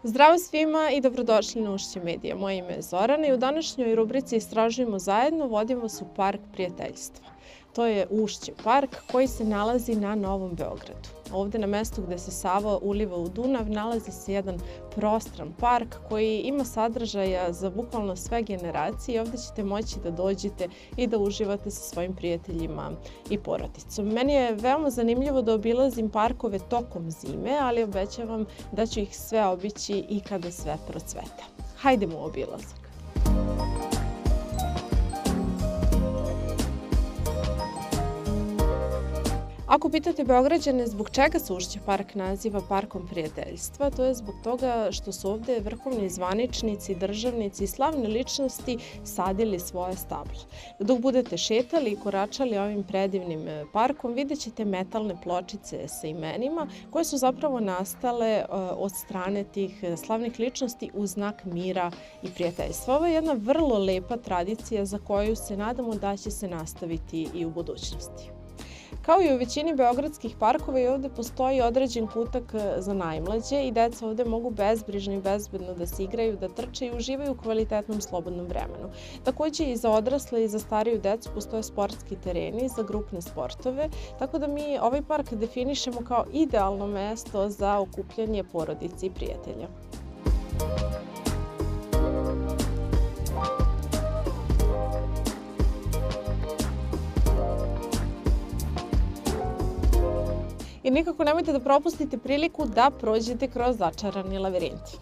Zdravo svima i dobrodošli na Ušće medije. Moje ime je Zorana i u današnjoj rubrici Istražujemo zajedno vodimo vas u Park prijateljstva. To je Ušće park koji se nalazi na Novom Beogradu. Ovde na mestu gde se Sava uliva u Dunav nalazi se jedan prostran park koji ima sadržaja za bukvalno sve generacije i ovde ćete moći da dođete i da uživate sa svojim prijateljima i porodicom. Meni je veoma zanimljivo da obilazim parkove tokom zime, ali obećavam da ću ih sve obići i kada sve procveta. Hajdemo u obilazak. Ako pitate Beograđane zbog čega se Ušće park naziva Parkom prijateljstva, to je zbog toga što su ovde vrhovni zvaničnici, državnici i slavne ličnosti sadili svoje stablo. Dok budete šetali i koračali ovim predivnim parkom, vidjet ćete metalne pločice sa imenima koje su zapravo nastale od strane tih slavnih ličnosti u znak mira i prijateljstva. Ovo je jedna vrlo lepa tradicija za koju se nadamo da će se nastaviti i u budućnosti. Kao i u većini beogradskih parkova i ovde postoji određen kutak za najmlađe i deca ovde mogu bezbrižno i bezbedno da se igraju, da trče i uživaju u kvalitetnom slobodnom vremenu. Takođe i za odrasle i za stariju decu postoje sportski tereni za grupne sportove, tako da mi ovaj park definišemo kao idealno mesto za okupljanje porodice i prijatelja. I nikako nemojte da propustite priliku da prođete kroz začarani lavirint.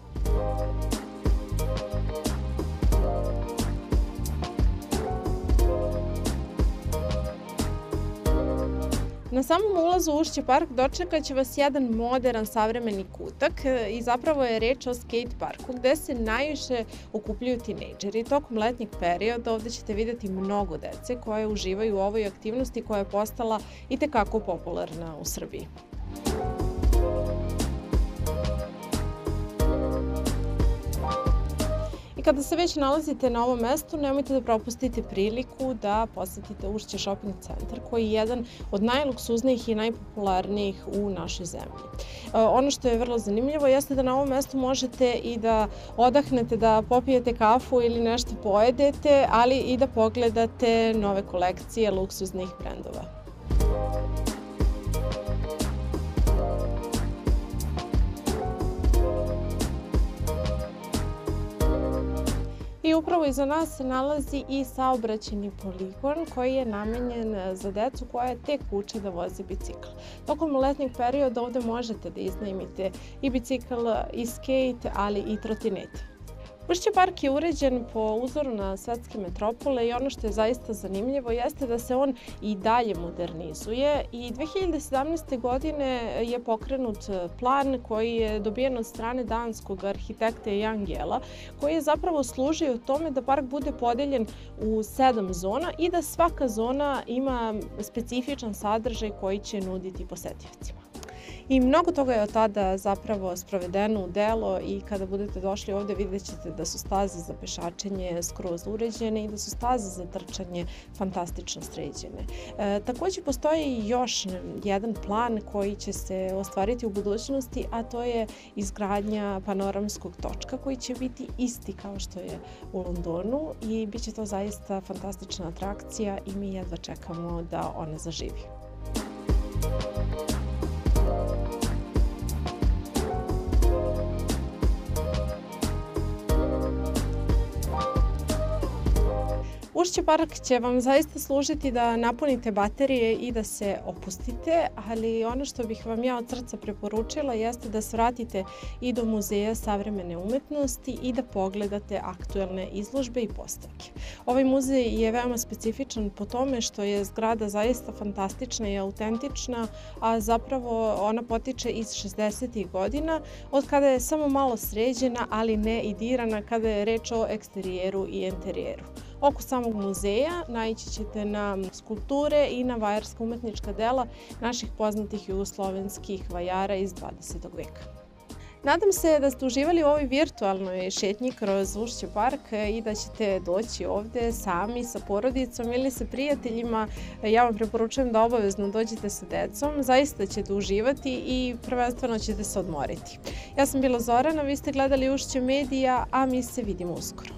Na samom ulazu u Ušće park dočekat će vas jedan moderan savremeni kutak i zapravo je reč o skate parku gde se najviše okupljaju tinejdžeri. Tokom letnjeg perioda ovde ćete videti mnogo dece koje uživaju u ovoj aktivnosti koja je postala itekako popularna u Srbiji. Kada se već nalazite na ovom mestu, nemojte da propustite priliku da posetite Ušće shopping centar, koji je jedan od najluksuznijih i najpopularnijih u našoj zemlji. Ono što je vrlo zanimljivo jeste da na ovom mestu možete i da odahnete, da popijete kafu ili nešto pojedete, ali i da pogledate nove kolekcije luksuznih brendova. I upravo iza nas se nalazi i saobraćajni poligon koji je namenjen za decu koja tek uče da voze bicikl. Tokom letnjeg perioda ovde možete da iznajmite i bicikl, i skate, ali i trotinete. Ušće park je uređen po uzoru na svetske metropole i ono što je zaista zanimljivo jeste da se on i dalje modernizuje i 2017. godine je pokrenut plan koji je dobijen od strane danskog arhitekta Jan-Gela, koji je zapravo služio tome da park bude podeljen u 7 zona i da svaka zona ima specifičan sadržaj koji će nuditi posetiocima. I mnogo toga je od tada zapravo sprovedeno u delo i kada budete došli ovde vidjet ćete da su staze za pešačenje skroz uređene i da su staze za trčanje fantastično sređene. Takođe postoji još jedan plan koji će se ostvariti u budućnosti, a to je izgradnja panoramskog točka koji će biti isti kao što je u Londonu i bit će to zaista fantastična atrakcija i mi jedva čekamo da ona zaživi. Ušće park će vam zaista služiti da napunite baterije i da se opustite, ali ono što bih vam ja od srca preporučila jeste da svratite i do Muzeja savremene umetnosti i da pogledate aktuelne izložbe i postavke. Ovaj muzej je veoma specifičan po tome što je zgrada zaista fantastična i autentična, a zapravo ona potiče iz 60. godina, od kada je samo malo sređena, ali ne i dirana kada je reč o eksterijeru i enterijeru. Oko samog muzeja naići ćete na skulpture i na vajarska umetnička dela naših poznatih jugoslovenskih vajara iz 20. veka. Nadam se da ste uživali u ovoj virtualnoj šetnji kroz Ušće park i da ćete doći ovde sami sa porodicom ili sa prijateljima. Ja vam preporučujem da obavezno dođete sa decom, zaista ćete uživati i prvenstveno ćete se odmoriti. Ja sam bila Zorana, vi ste gledali Ušće medija, a mi se vidimo uskoro.